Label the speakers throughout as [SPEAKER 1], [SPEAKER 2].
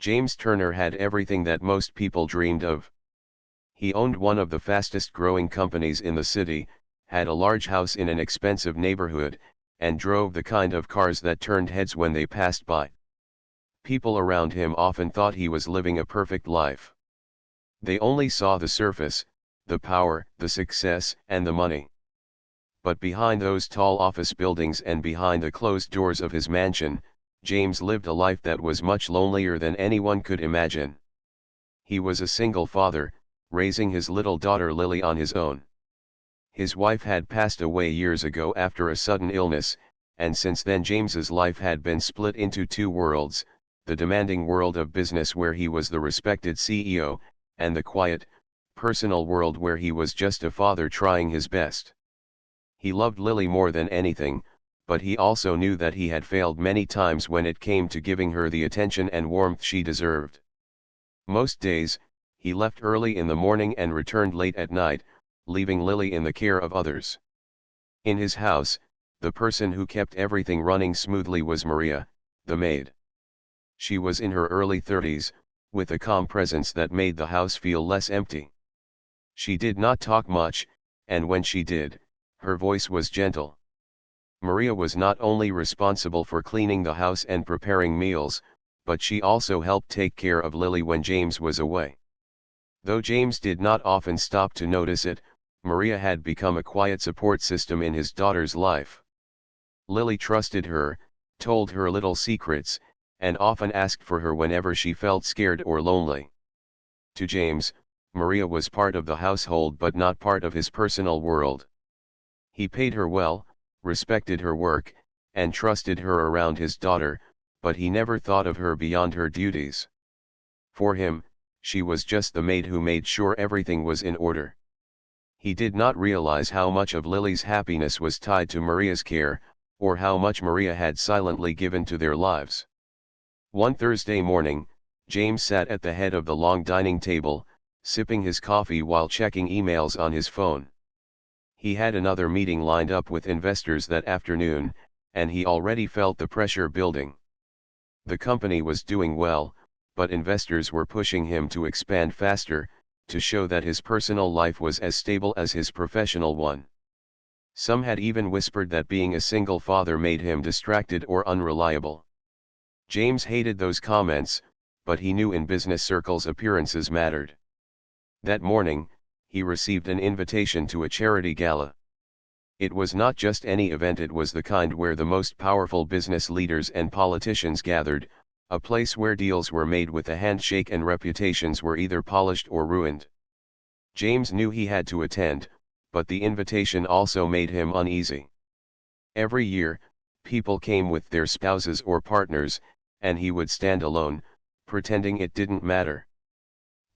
[SPEAKER 1] James Turner had everything that most people dreamed of. He owned one of the fastest growing companies in the city, had a large house in an expensive neighborhood, and drove the kind of cars that turned heads when they passed by. People around him often thought he was living a perfect life. They only saw the surface, the power, the success, and the money. But behind those tall office buildings and behind the closed doors of his mansion, James lived a life that was much lonelier than anyone could imagine. He was a single father, raising his little daughter Lily on his own. His wife had passed away years ago after a sudden illness, and since then James's life had been split into two worlds, the demanding world of business where he was the respected CEO, and the quiet, personal world where he was just a father trying his best. He loved Lily more than anything, but he also knew that he had failed many times when it came to giving her the attention and warmth she deserved. Most days, he left early in the morning and returned late at night, leaving Lily in the care of others. In his house, the person who kept everything running smoothly was Maria, the maid. She was in her early 30s, with a calm presence that made the house feel less empty. She did not talk much, and when she did, her voice was gentle. Maria was not only responsible for cleaning the house and preparing meals, but she also helped take care of Lily when James was away. Though James did not often stop to notice it, Maria had become a quiet support system in his daughter's life. Lily trusted her, told her little secrets, and often asked for her whenever she felt scared or lonely. To James, Maria was part of the household but not part of his personal world. He paid her well, respected her work, and trusted her around his daughter, but he never thought of her beyond her duties. For him, she was just the maid who made sure everything was in order. He did not realize how much of Lily's happiness was tied to Maria's care, or how much Maria had silently given to their lives. One Thursday morning, James sat at the head of the long dining table, sipping his coffee while checking emails on his phone. He had another meeting lined up with investors that afternoon, and he already felt the pressure building. The company was doing well, but investors were pushing him to expand faster, to show that his personal life was as stable as his professional one. Some had even whispered that being a single father made him distracted or unreliable. James hated those comments, but he knew in business circles appearances mattered. That morning, he received an invitation to a charity gala. It was not just any event, it was the kind where the most powerful business leaders and politicians gathered, a place where deals were made with a handshake and reputations were either polished or ruined. James knew he had to attend, but the invitation also made him uneasy. Every year, people came with their spouses or partners, and he would stand alone, pretending it didn't matter.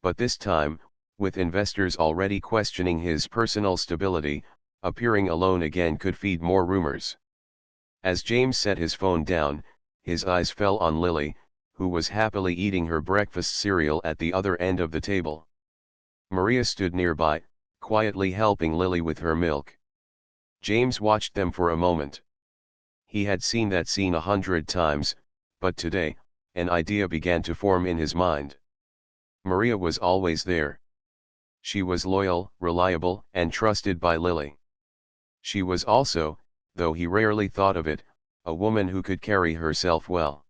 [SPEAKER 1] But this time, with investors already questioning his personal stability, appearing alone again could feed more rumors. As James set his phone down, his eyes fell on Lily, who was happily eating her breakfast cereal at the other end of the table. Maria stood nearby, quietly helping Lily with her milk. James watched them for a moment. He had seen that scene 100 times, but today, an idea began to form in his mind. Maria was always there. She was loyal, reliable, and trusted by Lily. She was also, though he rarely thought of it, a woman who could carry herself well.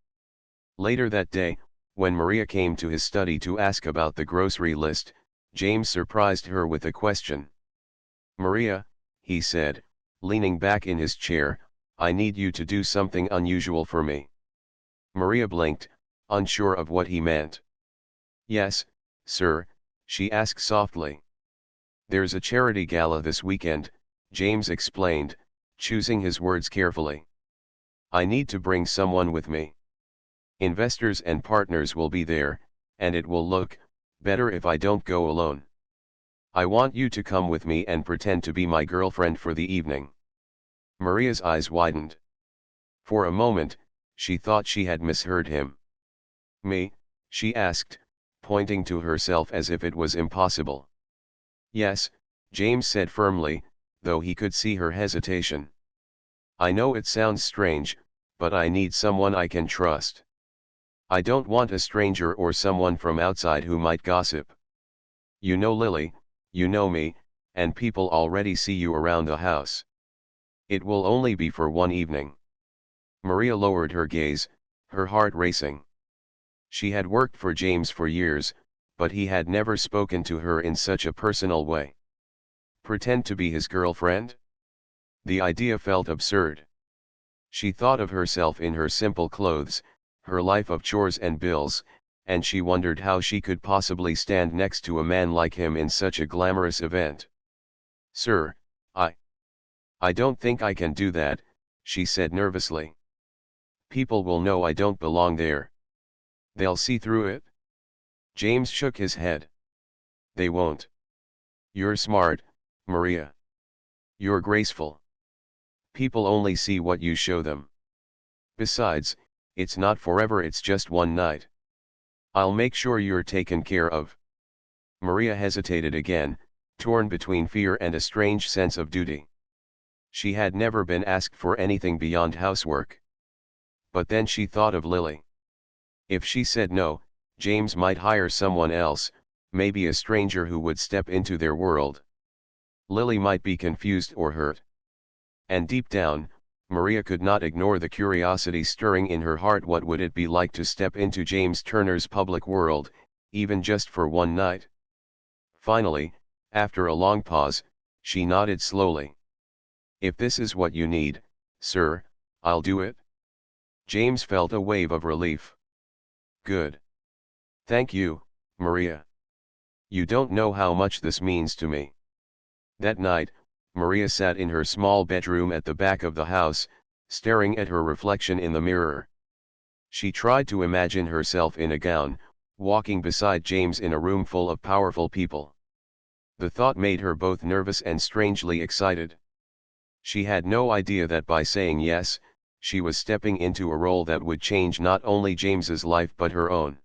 [SPEAKER 1] Later that day, when Maria came to his study to ask about the grocery list, James surprised her with a question. "Maria," he said, leaning back in his chair, "I need you to do something unusual for me." Maria blinked, unsure of what he meant. "Yes, sir," she asked softly. "There's a charity gala this weekend," James explained, choosing his words carefully. "I need to bring someone with me. Investors and partners will be there, and it will look better if I don't go alone. I want you to come with me and pretend to be my girlfriend for the evening." Maria's eyes widened. For a moment, she thought she had misheard him. "Me?" she asked, pointing to herself as if it was impossible. "Yes," James said firmly, though he could see her hesitation. "I know it sounds strange, but I need someone I can trust. I don't want a stranger or someone from outside who might gossip. You know Lily, you know me, and people already see you around the house. It will only be for one evening. Maria lowered her gaze, her heart racing. She had worked for James for years, but he had never spoken to her in such a personal way. Pretend to be his girlfriend? The idea felt absurd. She thought of herself in her simple clothes, her life of chores and bills, and she wondered how she could possibly stand next to a man like him in such a glamorous event. "Sir, I don't think I can do that," she said nervously. "People will know I don't belong there. They'll see through it." James shook his head. "They won't. You're smart, Maria. You're graceful. People only see what you show them. Besides, it's not forever, it's just one night. I'll make sure you're taken care of." Maria hesitated again, torn between fear and a strange sense of duty. She had never been asked for anything beyond housework. But then she thought of Lily. If she said no, James might hire someone else, maybe a stranger who would step into their world. Lily might be confused or hurt. And deep down, Maria could not ignore the curiosity stirring in her heart. What would it be like to step into James Turner's public world, even just for one night? Finally, after a long pause, she nodded slowly. "If this is what you need, sir, I'll do it." James felt a wave of relief. "Good. Thank you, Maria. You don't know how much this means to me." That night, Maria sat in her small bedroom at the back of the house, staring at her reflection in the mirror. She tried to imagine herself in a gown, walking beside James in a room full of powerful people. The thought made her both nervous and strangely excited. She had no idea that by saying yes, she was stepping into a role that would change not only James's life but her own.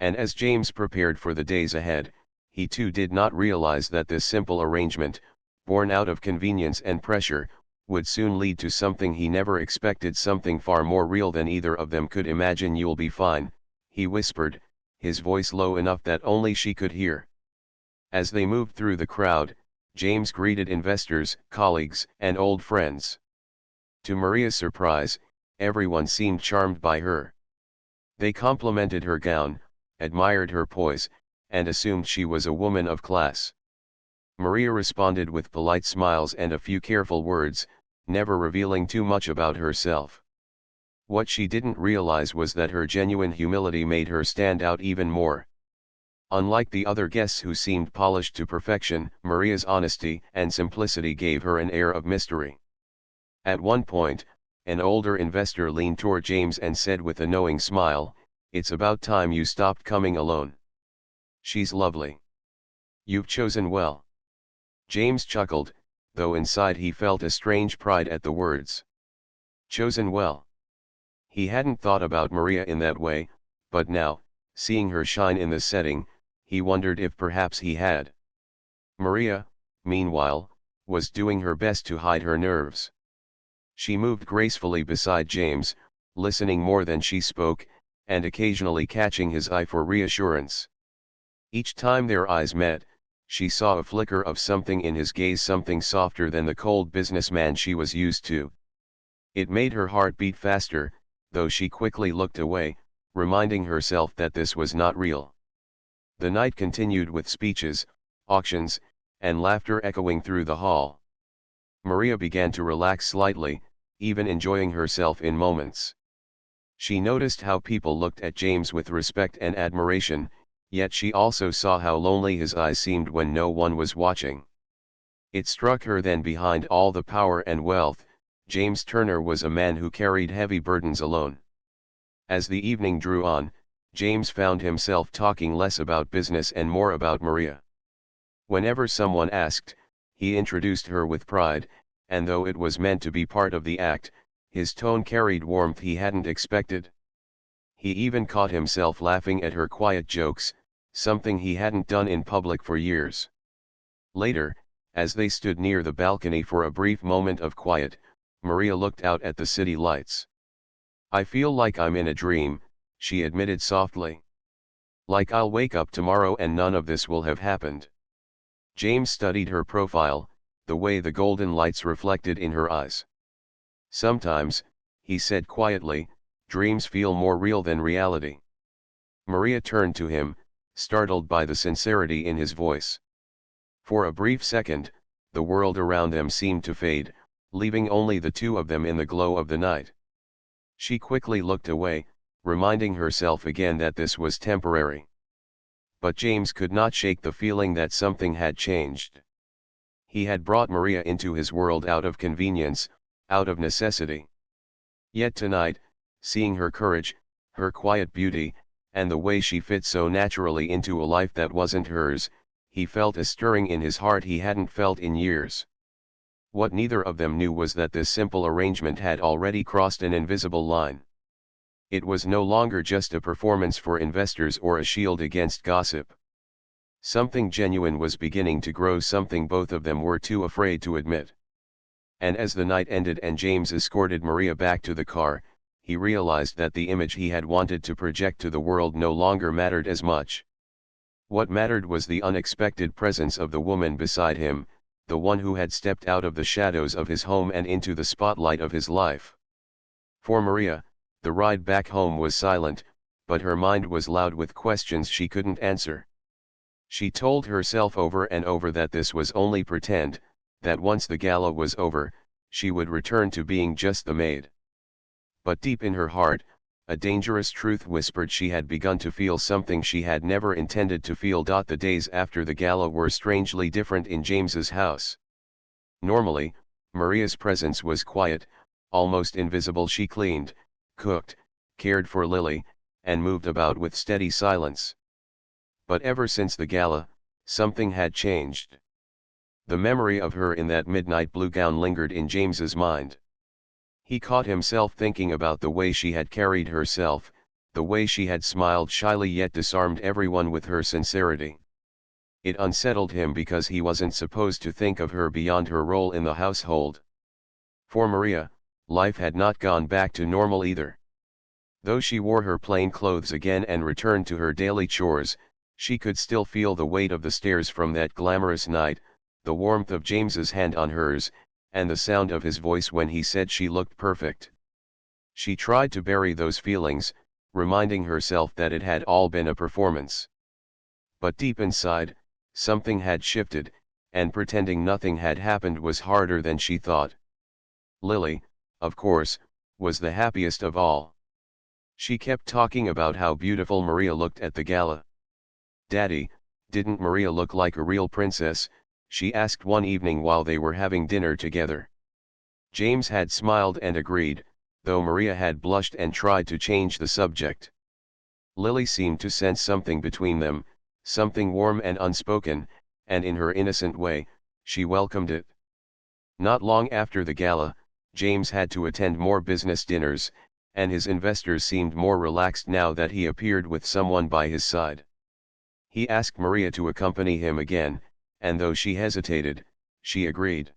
[SPEAKER 1] And as James prepared for the days ahead, he too did not realize that this simple arrangement, born out of convenience and pressure, would soon lead to something he never expected, something far more real than either of them could imagine. "You'll be fine," he whispered, his voice low enough that only she could hear. As they moved through the crowd, James greeted investors, colleagues, and old friends. To Maria's surprise, everyone seemed charmed by her. They complimented her gown, admired her poise, and assumed she was a woman of class. Maria responded with polite smiles and a few careful words, never revealing too much about herself. What she didn't realize was that her genuine humility made her stand out even more. Unlike the other guests who seemed polished to perfection, Maria's honesty and simplicity gave her an air of mystery. At one point, an older investor leaned toward James and said with a knowing smile, "It's about time you stopped coming alone. She's lovely. You've chosen well." James chuckled, though inside he felt a strange pride at the words. Chosen well. He hadn't thought about Maria in that way, but now, seeing her shine in the setting, he wondered if perhaps he had. Maria, meanwhile, was doing her best to hide her nerves. She moved gracefully beside James, listening more than she spoke, and occasionally catching his eye for reassurance. Each time their eyes met, she saw a flicker of something in his gaze, something softer than the cold businessman she was used to. It made her heart beat faster, though she quickly looked away, reminding herself that this was not real. The night continued with speeches, auctions, and laughter echoing through the hall. Maria began to relax slightly, even enjoying herself in moments. She noticed how people looked at James with respect and admiration, yet she also saw how lonely his eyes seemed when no one was watching. It struck her then, behind all the power and wealth, James Turner was a man who carried heavy burdens alone. As the evening drew on, James found himself talking less about business and more about Maria. Whenever someone asked, he introduced her with pride, and though it was meant to be part of the act, his tone carried warmth he hadn't expected. He even caught himself laughing at her quiet jokes, something he hadn't done in public for years. Later, as they stood near the balcony for a brief moment of quiet, Maria looked out at the city lights. "I feel like I'm in a dream," she admitted softly. Like I'll wake up tomorrow and none of this will have happened. James studied her profile, the way the golden lights reflected in her eyes. Sometimes, he said quietly, dreams feel more real than reality. Maria turned to him, startled by the sincerity in his voice. For a brief second, the world around them seemed to fade, leaving only the two of them in the glow of the night. She quickly looked away, reminding herself again that this was temporary. But James could not shake the feeling that something had changed. He had brought Maria into his world out of convenience, out of necessity. Yet tonight, seeing her courage, her quiet beauty, and the way she fit so naturally into a life that wasn't hers, he felt a stirring in his heart he hadn't felt in years. What neither of them knew was that this simple arrangement had already crossed an invisible line. It was no longer just a performance for investors or a shield against gossip. Something genuine was beginning to grow, something both of them were too afraid to admit. And as the night ended and James escorted Maria back to the car, he realized that the image he had wanted to project to the world no longer mattered as much. What mattered was the unexpected presence of the woman beside him, the one who had stepped out of the shadows of his home and into the spotlight of his life. For Maria, the ride back home was silent, but her mind was loud with questions she couldn't answer. She told herself over and over that this was only pretend, that once the gala was over, she would return to being just the maid. But deep in her heart, a dangerous truth whispered she had begun to feel something she had never intended to feel. The days after the gala were strangely different in James's house. Normally, Maria's presence was quiet, almost invisible. She cleaned, cooked, cared for Lily, and moved about with steady silence. But ever since the gala, something had changed. The memory of her in that midnight blue gown lingered in James's mind. He caught himself thinking about the way she had carried herself, the way she had smiled shyly yet disarmed everyone with her sincerity. It unsettled him because he wasn't supposed to think of her beyond her role in the household. For Maria, life had not gone back to normal either. Though she wore her plain clothes again and returned to her daily chores, she could still feel the weight of the stairs from that glamorous night, the warmth of James's hand on hers, and the sound of his voice when he said she looked perfect. She tried to bury those feelings, reminding herself that it had all been a performance. But deep inside, something had shifted, and pretending nothing had happened was harder than she thought. Lily, of course, was the happiest of all. She kept talking about how beautiful Maria looked at the gala. "Daddy, didn't Maria look like a real princess?" she asked one evening while they were having dinner together. James had smiled and agreed, though Maria had blushed and tried to change the subject. Lily seemed to sense something between them, something warm and unspoken, and in her innocent way, she welcomed it. Not long after the gala, James had to attend more business dinners, and his investors seemed more relaxed now that he appeared with someone by his side. He asked Maria to accompany him again, and though she hesitated, she agreed.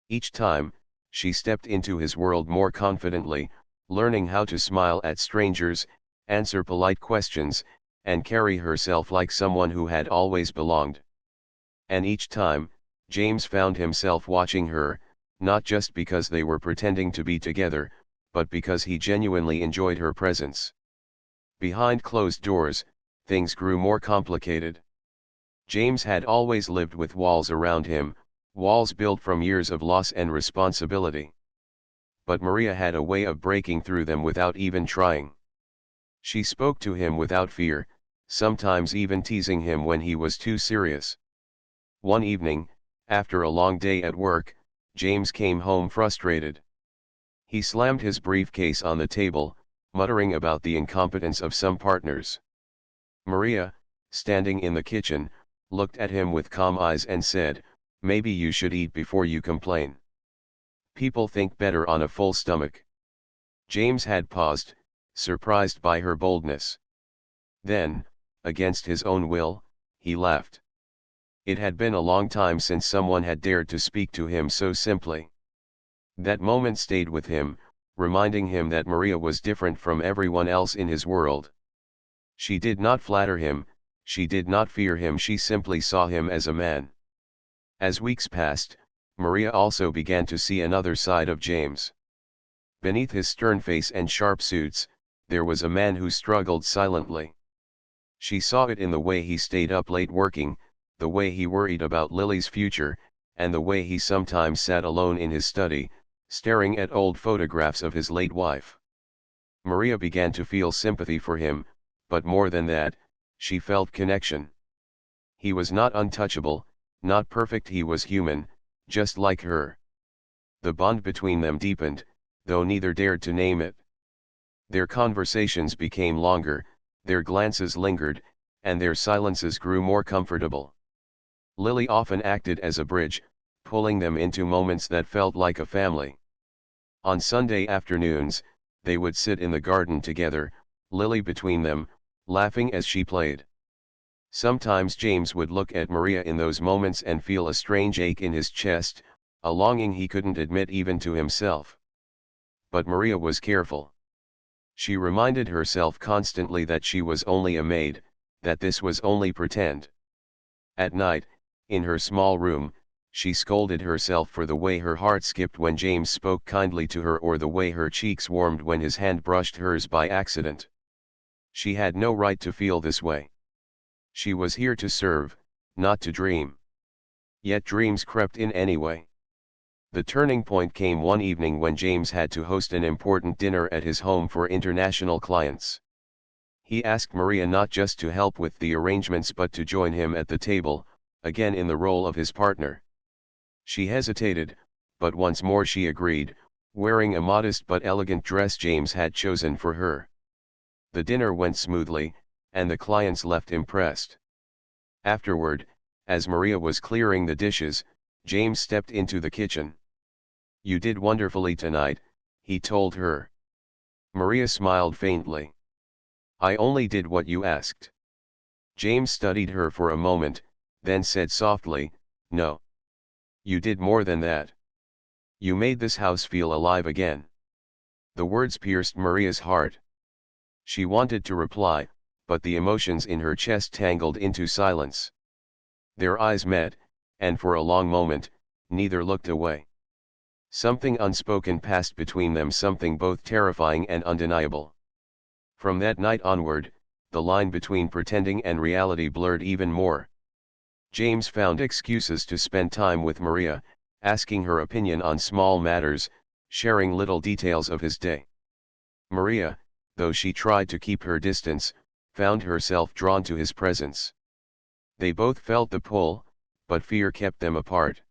[SPEAKER 1] Each time, she stepped into his world more confidently, learning how to smile at strangers, answer polite questions, and carry herself like someone who had always belonged. And each time, James found himself watching her, not just because they were pretending to be together, but because he genuinely enjoyed her presence. Behind closed doors, things grew more complicated. James had always lived with walls around him, walls built from years of loss and responsibility. But Maria had a way of breaking through them without even trying. She spoke to him without fear, sometimes even teasing him when he was too serious. One evening, after a long day at work, James came home frustrated. He slammed his briefcase on the table, muttering about the incompetence of some partners. Maria, standing in the kitchen, looked at him with calm eyes and said, "Maybe you should eat before you complain. People think better on a full stomach." James had paused, surprised by her boldness. Then, against his own will, he laughed. It had been a long time since someone had dared to speak to him so simply. That moment stayed with him, reminding him that Maria was different from everyone else in his world. She did not flatter him, she did not fear him, she simply saw him as a man. As weeks passed, Maria also began to see another side of James. Beneath his stern face and sharp suits, there was a man who struggled silently. She saw it in the way he stayed up late working, the way he worried about Lily's future, and the way he sometimes sat alone in his study, staring at old photographs of his late wife. Maria began to feel sympathy for him, but more than that, she felt connection. He was not untouchable, not perfect, he was human, just like her. The bond between them deepened, though neither dared to name it. Their conversations became longer, their glances lingered, and their silences grew more comfortable. Lily often acted as a bridge, pulling them into moments that felt like a family. On Sunday afternoons, they would sit in the garden together, Lily between them, laughing as she played. Sometimes James would look at Maria in those moments and feel a strange ache in his chest, a longing he couldn't admit even to himself. But Maria was careful. She reminded herself constantly that she was only a maid, that this was only pretend. At night, in her small room, she scolded herself for the way her heart skipped when James spoke kindly to her, or the way her cheeks warmed when his hand brushed hers by accident. She had no right to feel this way. She was here to serve, not to dream. Yet dreams crept in anyway. The turning point came one evening when James had to host an important dinner at his home for international clients. He asked Maria not just to help with the arrangements but to join him at the table, again in the role of his partner. She hesitated, but once more she agreed, wearing a modest but elegant dress James had chosen for her. The dinner went smoothly, and the clients left impressed. Afterward, as Maria was clearing the dishes, James stepped into the kitchen. "You did wonderfully tonight," he told her. Maria smiled faintly. "I only did what you asked." James studied her for a moment, then said softly, "No. You did more than that. You made this house feel alive again." The words pierced Maria's heart. She wanted to reply, but the emotions in her chest tangled into silence. Their eyes met, and for a long moment, neither looked away. Something unspoken passed between them, something both terrifying and undeniable. From that night onward, the line between pretending and reality blurred even more. James found excuses to spend time with Maria, asking her opinion on small matters, sharing little details of his day. Maria, though she tried to keep her distance, found herself drawn to his presence. They both felt the pull, but fear kept them apart.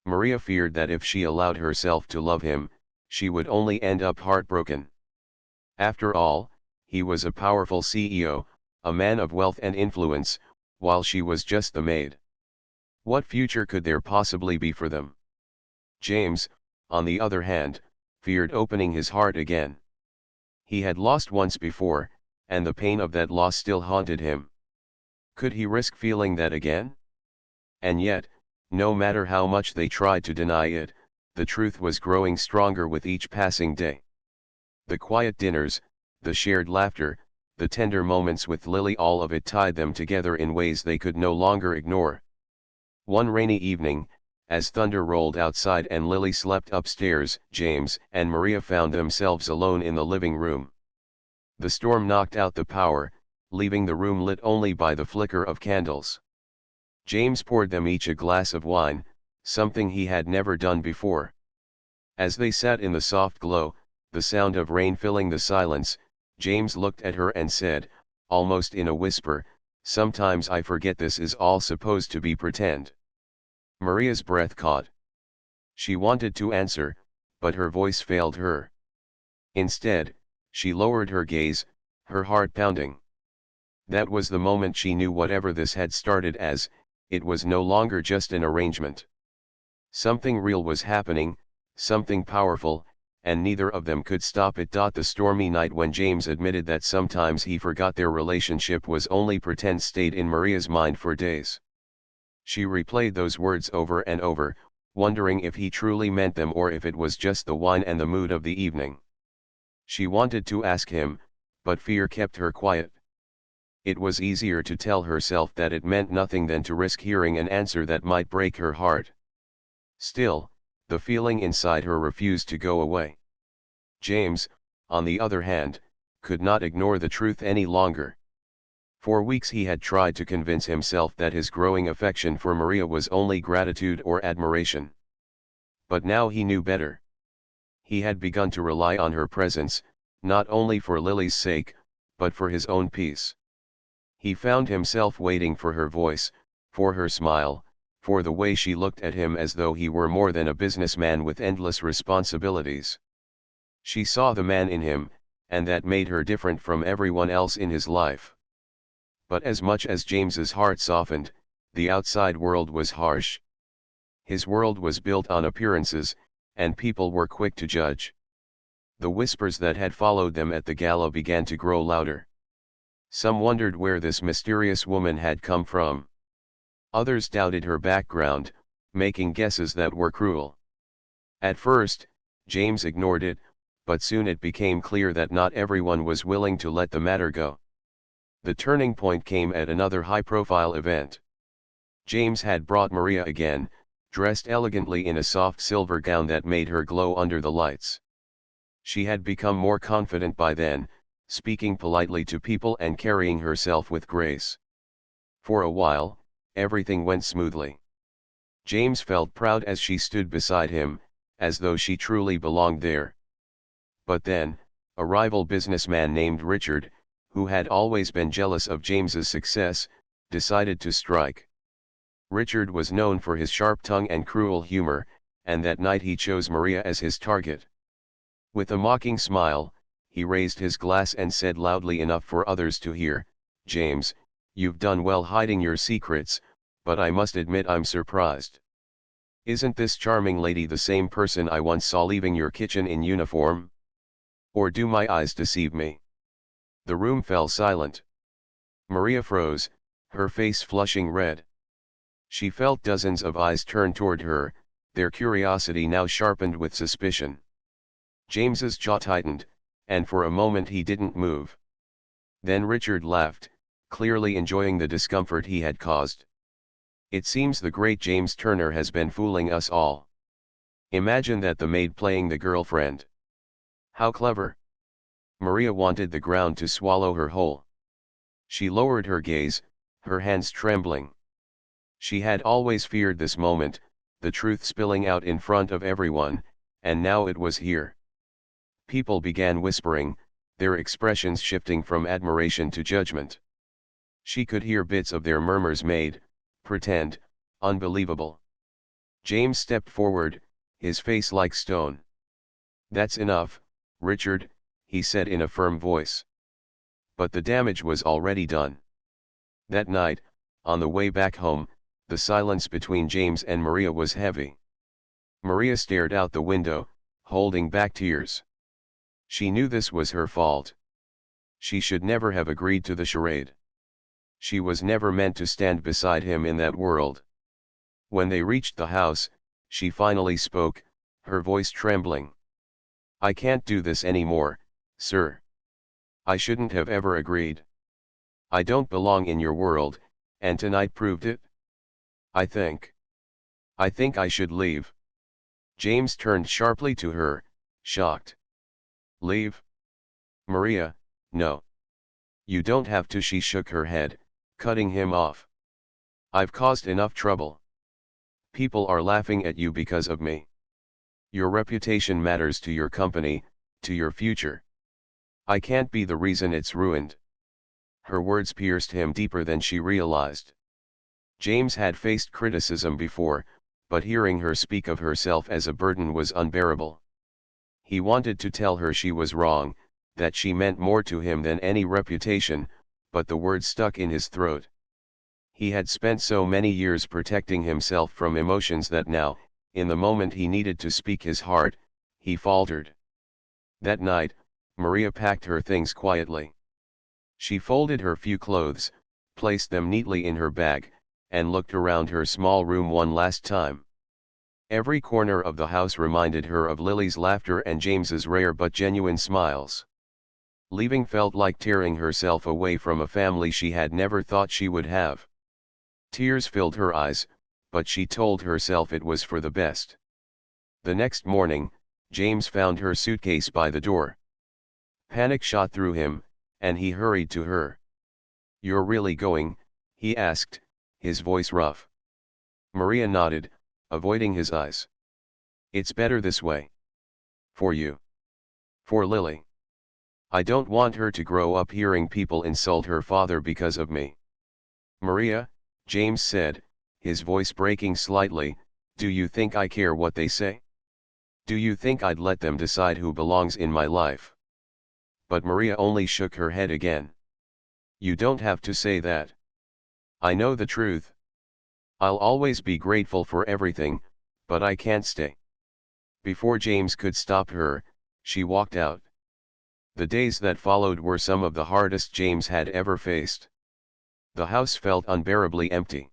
[SPEAKER 1] Maria feared that if she allowed herself to love him, she would only end up heartbroken. After all, he was a powerful CEO, a man of wealth and influence, while she was just the maid. What future could there possibly be for them? James, on the other hand, feared opening his heart again. He had lost once before, and the pain of that loss still haunted him. Could he risk feeling that again? And yet, no matter how much they tried to deny it, the truth was growing stronger with each passing day. The quiet dinners, the shared laughter, the tender moments with Lily, all of it tied them together in ways they could no longer ignore. One rainy evening, as thunder rolled outside and Lily slept upstairs, James and Maria found themselves alone in the living room. The storm knocked out the power, leaving the room lit only by the flicker of candles. James poured them each a glass of wine, something he had never done before. As they sat in the soft glow, the sound of rain filling the silence, James looked at her and said, almost in a whisper, "Sometimes I forget this is all supposed to be pretend." Maria's breath caught. She wanted to answer, but her voice failed her. Instead, she lowered her gaze, her heart pounding. That was the moment she knew whatever this had started as, it was no longer just an arrangement. Something real was happening, something powerful, and neither of them could stop it. The stormy night when James admitted that sometimes he forgot their relationship was only pretend stayed in Maria's mind for days. She replayed those words over and over, wondering if he truly meant them or if it was just the wine and the mood of the evening. She wanted to ask him, but fear kept her quiet. It was easier to tell herself that it meant nothing than to risk hearing an answer that might break her heart. Still, the feeling inside her refused to go away. James, on the other hand, could not ignore the truth any longer. For weeks he had tried to convince himself that his growing affection for Maria was only gratitude or admiration. But now he knew better. He had begun to rely on her presence, not only for Lily's sake, but for his own peace. He found himself waiting for her voice, for her smile, for the way she looked at him as though he were more than a businessman with endless responsibilities. She saw the man in him, and that made her different from everyone else in his life. But as much as James's heart softened, the outside world was harsh. His world was built on appearances, and people were quick to judge. The whispers that had followed them at the gala began to grow louder. Some wondered where this mysterious woman had come from. Others doubted her background, making guesses that were cruel. At first, James ignored it, but soon it became clear that not everyone was willing to let the matter go. The turning point came at another high-profile event. James had brought Maria again, dressed elegantly in a soft silver gown that made her glow under the lights. She had become more confident by then, speaking politely to people and carrying herself with grace. For a while, everything went smoothly. James felt proud as she stood beside him, as though she truly belonged there. But then, a rival businessman named Richard, who had always been jealous of James's success, decided to strike. Richard was known for his sharp tongue and cruel humor, and that night he chose Maria as his target. With a mocking smile, he raised his glass and said loudly enough for others to hear, "James, you've done well hiding your secrets, but I must admit I'm surprised. Isn't this charming lady the same person I once saw leaving your kitchen in uniform? Or do my eyes deceive me?" The room fell silent. Maria froze, her face flushing red. She felt dozens of eyes turn toward her, their curiosity now sharpened with suspicion. James's jaw tightened, and for a moment he didn't move. Then Richard laughed, clearly enjoying the discomfort he had caused. "It seems the great James Turner has been fooling us all. Imagine that, the maid playing the girlfriend. How clever." Maria wanted the ground to swallow her whole. She lowered her gaze, her hands trembling. She had always feared this moment, the truth spilling out in front of everyone, and now it was here. People began whispering, their expressions shifting from admiration to judgment. She could hear bits of their murmurs: made, pretend, unbelievable. James stepped forward, his face like stone. "That's enough, Richard," he said in a firm voice. But the damage was already done. That night, on the way back home, the silence between James and Maria was heavy. Maria stared out the window, holding back tears. She knew this was her fault. She should never have agreed to the charade. She was never meant to stand beside him in that world. When they reached the house, she finally spoke, her voice trembling. "I can't do this anymore, sir. I shouldn't have ever agreed. I don't belong in your world, and tonight proved it. I think I should leave." James turned sharply to her, shocked. "Leave? Maria, no. You don't have to." She shook her head, cutting him off. "I've caused enough trouble. People are laughing at you because of me. Your reputation matters to your company, to your future. I can't be the reason it's ruined." Her words pierced him deeper than she realized. James had faced criticism before, but hearing her speak of herself as a burden was unbearable. He wanted to tell her she was wrong, that she meant more to him than any reputation, but the words stuck in his throat. He had spent so many years protecting himself from emotions that now, in the moment he needed to speak his heart, he faltered. That night, Maria packed her things quietly. She folded her few clothes, placed them neatly in her bag, and looked around her small room one last time. Every corner of the house reminded her of Lily's laughter and James's rare but genuine smiles. Leaving felt like tearing herself away from a family she had never thought she would have. Tears filled her eyes, but she told herself it was for the best. The next morning, James found her suitcase by the door. Panic shot through him, and he hurried to her. "You're really going?" he asked, his voice rough. Maria nodded, avoiding his eyes. "It's better this way. For you. For Lily. I don't want her to grow up hearing people insult her father because of me." "Maria," James said, his voice breaking slightly, "do you think I care what they say? Do you think I'd let them decide who belongs in my life?" But Maria only shook her head again. "You don't have to say that. I know the truth. I'll always be grateful for everything, but I can't stay." Before James could stop her, she walked out. The days that followed were some of the hardest James had ever faced. The house felt unbearably empty.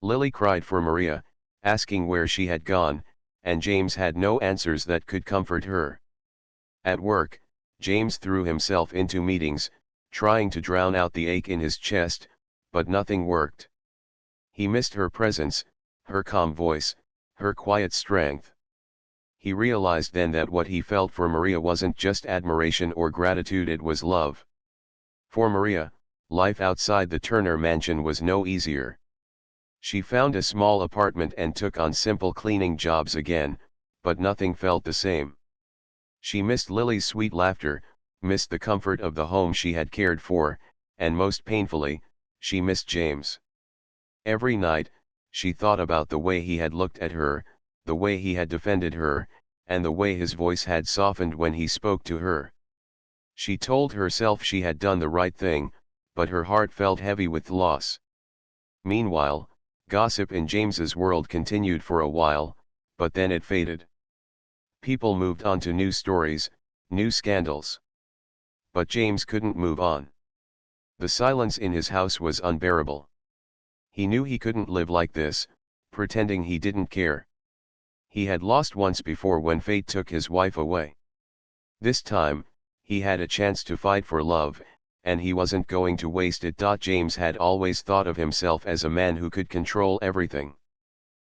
[SPEAKER 1] Lily cried for Maria, asking where she had gone, and James had no answers that could comfort her. At work, James threw himself into meetings, trying to drown out the ache in his chest, but nothing worked. He missed her presence, her calm voice, her quiet strength. He realized then that what he felt for Maria wasn't just admiration or gratitude, it was love. For Maria, life outside the Turner mansion was no easier. She found a small apartment and took on simple cleaning jobs again, but nothing felt the same. She missed Lily's sweet laughter, missed the comfort of the home she had cared for, and most painfully, she missed James. Every night, she thought about the way he had looked at her, the way he had defended her, and the way his voice had softened when he spoke to her. She told herself she had done the right thing, but her heart felt heavy with loss. Meanwhile, gossip in James's world continued for a while, but then it faded. People moved on to new stories, new scandals. But James couldn't move on. The silence in his house was unbearable. He knew he couldn't live like this, pretending he didn't care. He had lost once before when fate took his wife away. This time, he had a chance to fight for love, and he wasn't going to waste it. James had always thought of himself as a man who could control everything.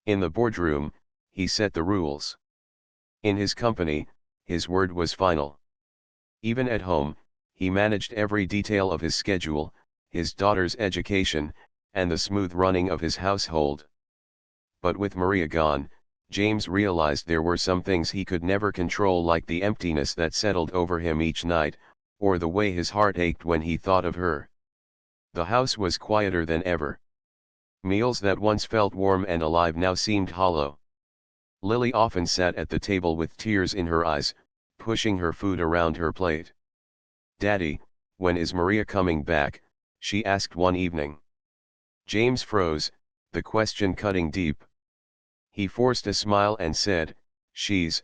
[SPEAKER 1] In the boardroom, he set the rules. In his company, his word was final. Even at home, he managed every detail of his schedule, his daughter's education, and the smooth running of his household. But with Maria gone, James realized there were some things he could never control, like the emptiness that settled over him each night, or the way his heart ached when he thought of her. The house was quieter than ever. Meals that once felt warm and alive now seemed hollow. Lily often sat at the table with tears in her eyes, pushing her food around her plate. "Daddy, when is Maria coming back?" she asked one evening. James froze, the question cutting deep. He forced a smile and said, She's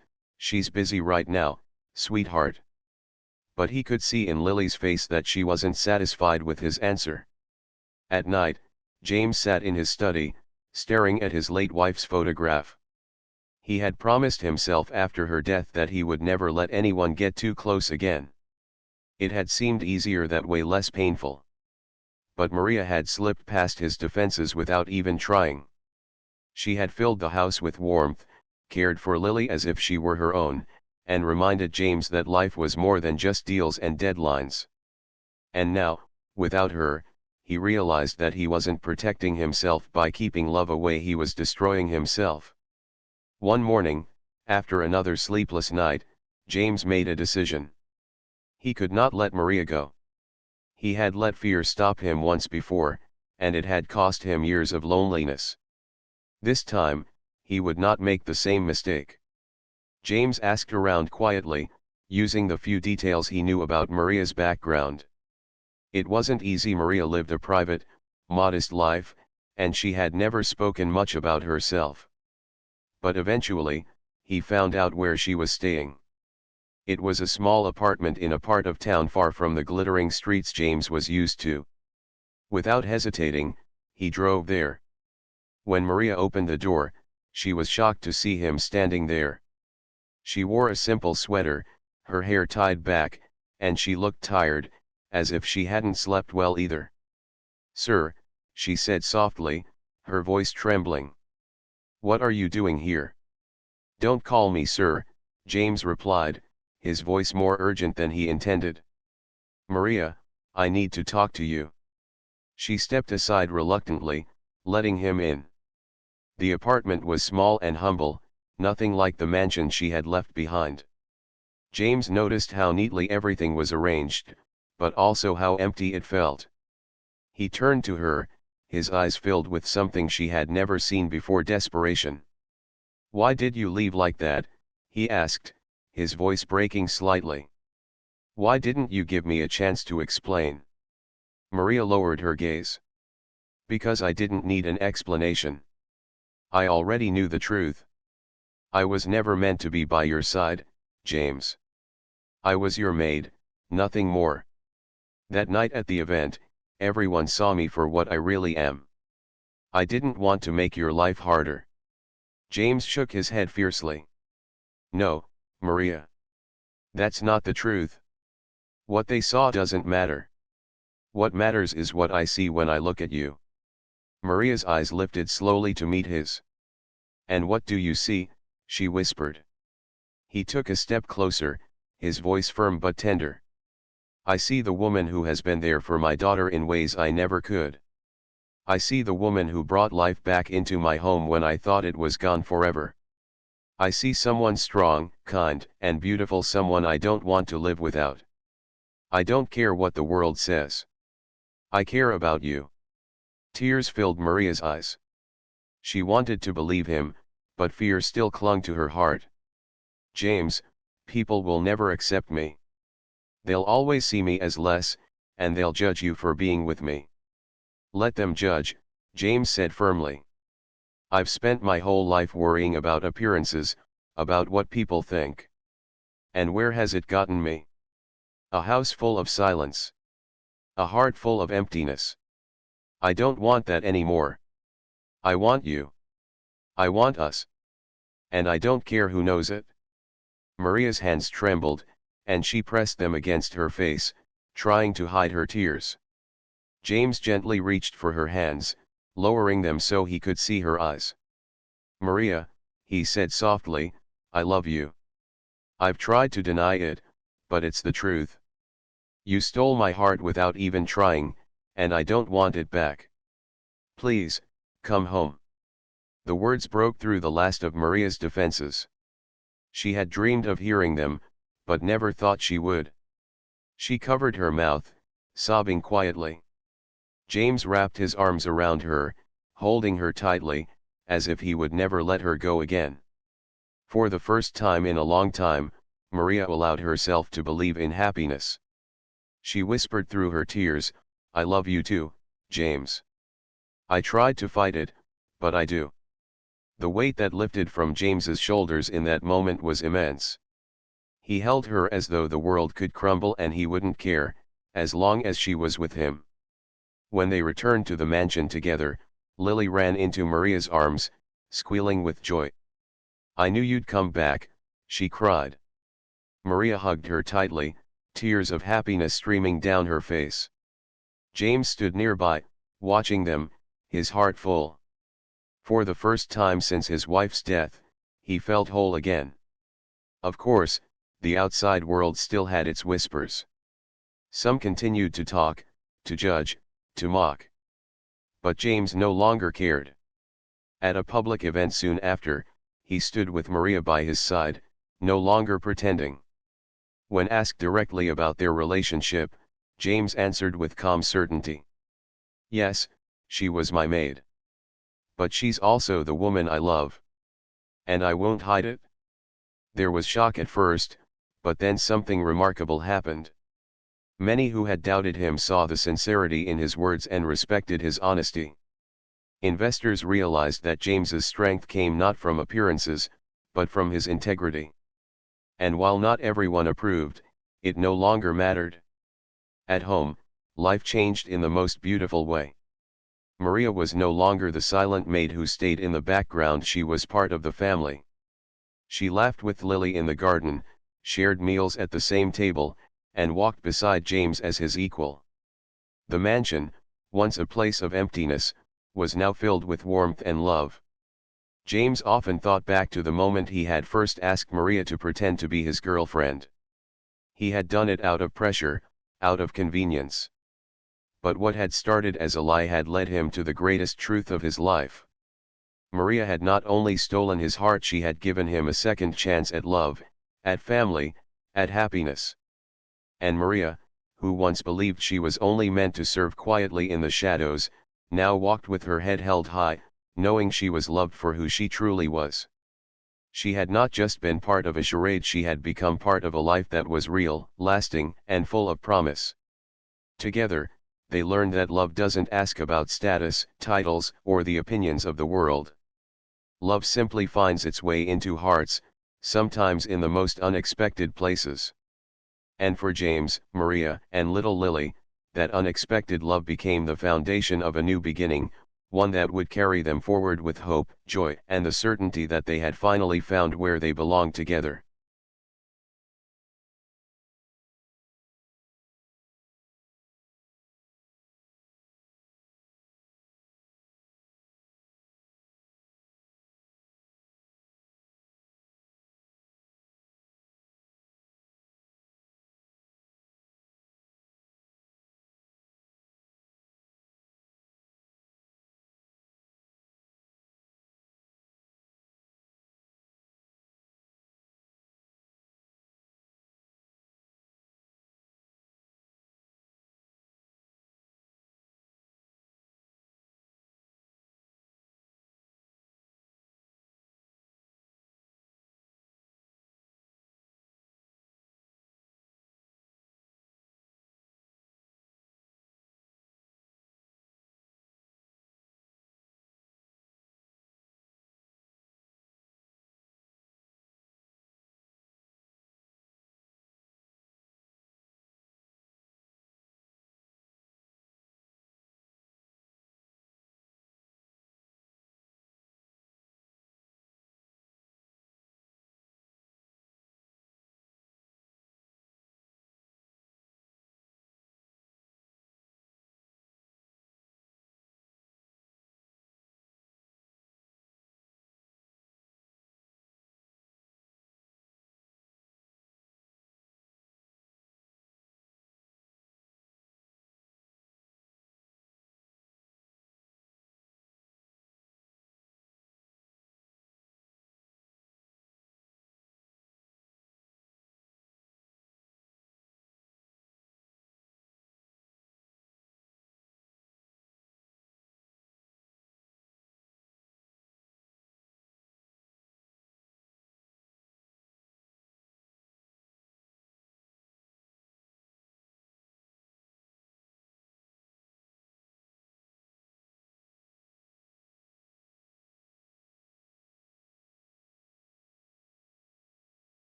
[SPEAKER 1] busy right now, sweetheart." But he could see in Lily's face that she wasn't satisfied with his answer. At night, James sat in his study, staring at his late wife's photograph. He had promised himself after her death that he would never let anyone get too close again. It had seemed easier that way, less painful. But Maria had slipped past his defenses without even trying. She had filled the house with warmth, cared for Lily as if she were her own, and reminded James that life was more than just deals and deadlines. And now, without her, he realized that he wasn't protecting himself by keeping love away, he was destroying himself. One morning, after another sleepless night, James made a decision. He could not let Maria go. He had let fear stop him once before, and it had cost him years of loneliness. This time, he would not make the same mistake. James asked around quietly, using the few details he knew about Maria's background. It wasn't easy. Maria lived a private, modest life, and she had never spoken much about herself. But eventually, he found out where she was staying. It was a small apartment in a part of town far from the glittering streets James was used to. Without hesitating, he drove there. When Maria opened the door, She was shocked to see him standing there. She wore a simple sweater, her hair tied back, and she looked tired, as if she hadn't slept well either. "Sir," she said softly, her voice trembling. "What are you doing here?" "Don't call me sir," James replied, his voice more urgent than he intended. "Maria, I need to talk to you." She stepped aside reluctantly, letting him in. The apartment was small and humble, nothing like the mansion she had left behind. James noticed how neatly everything was arranged, but also how empty it felt. He turned to her, his eyes filled with something she had never seen before: desperation. "Why did you leave like that?" he asked, his voice breaking slightly. "Why didn't you give me a chance to explain?" Maria lowered her gaze. "Because I didn't need an explanation. I already knew the truth. I was never meant to be by your side, James. I was your maid, nothing more. That night at the event, everyone saw me for what I really am. I didn't want to make your life harder." James shook his head fiercely. "No, Maria. That's not the truth. What they saw doesn't matter. What matters is what I see when I look at you." Maria's eyes lifted slowly to meet his. "And what do you see?" she whispered. He took a step closer, his voice firm but tender. "I see the woman who has been there for my daughter in ways I never could. I see the woman who brought life back into my home when I thought it was gone forever. I see someone strong, kind, and beautiful, someone I don't want to live without. I don't care what the world says. I care about you." Tears filled Maria's eyes. She wanted to believe him, but fear still clung to her heart. "James, people will never accept me. They'll always see me as less, and they'll judge you for being with me." "Let them judge," James said firmly. "I've spent my whole life worrying about appearances, about what people think. And where has it gotten me? A house full of silence. A heart full of emptiness. I don't want that anymore. I want you. I want us. And I don't care who knows it." Maria's hands trembled, and she pressed them against her face, trying to hide her tears. James gently reached for her hands, lowering them so he could see her eyes. "Maria," he said softly, "I love you. I've tried to deny it, but it's the truth. You stole my heart without even trying, and I don't want it back. Please, come home." The words broke through the last of Maria's defenses. She had dreamed of hearing them, but never thought she would. She covered her mouth, sobbing quietly. James wrapped his arms around her, holding her tightly, as if he would never let her go again. For the first time in a long time, Maria allowed herself to believe in happiness. She whispered through her tears, "I love you too, James. I tried to fight it, but I do." The weight that lifted from James's shoulders in that moment was immense. He held her as though the world could crumble and he wouldn't care, as long as she was with him. When they returned to the mansion together, Lily ran into Maria's arms, squealing with joy. "I knew you'd come back," she cried. Maria hugged her tightly, tears of happiness streaming down her face. James stood nearby, watching them, his heart full. For the first time since his wife's death, he felt whole again. Of course, the outside world still had its whispers. Some continued to talk, to judge, to mock. But James no longer cared. At a public event soon after, he stood with Maria by his side, no longer pretending. When asked directly about their relationship, James answered with calm certainty. "Yes, she was my maid. But she's also the woman I love. And I won't hide it." There was shock at first, but then something remarkable happened. Many who had doubted him saw the sincerity in his words and respected his honesty. Investors realized that James's strength came not from appearances, but from his integrity. And while not everyone approved, it no longer mattered. At home, life changed in the most beautiful way. Maria was no longer the silent maid who stayed in the background. She was part of the family. She laughed with Lily in the garden, shared meals at the same table, and walked beside James as his equal. The mansion, once a place of emptiness, was now filled with warmth and love. James often thought back to the moment he had first asked Maria to pretend to be his girlfriend. He had done it out of pressure, out of convenience. But what had started as a lie had led him to the greatest truth of his life. Maria had not only stolen his heart, she had given him a second chance at love, at family, at happiness. And Maria, who once believed she was only meant to serve quietly in the shadows, now walked with her head held high, knowing she was loved for who she truly was. She had not just been part of a charade, she had become part of a life that was real, lasting, and full of promise. Together, they learned that love doesn't ask about status, titles, or the opinions of the world. Love simply finds its way into hearts, sometimes in the most unexpected places. And for James, Maria, and little Lily, that unexpected love became the foundation of a new beginning, one that would carry them forward with hope, joy, and the certainty that they had finally found where they belonged together.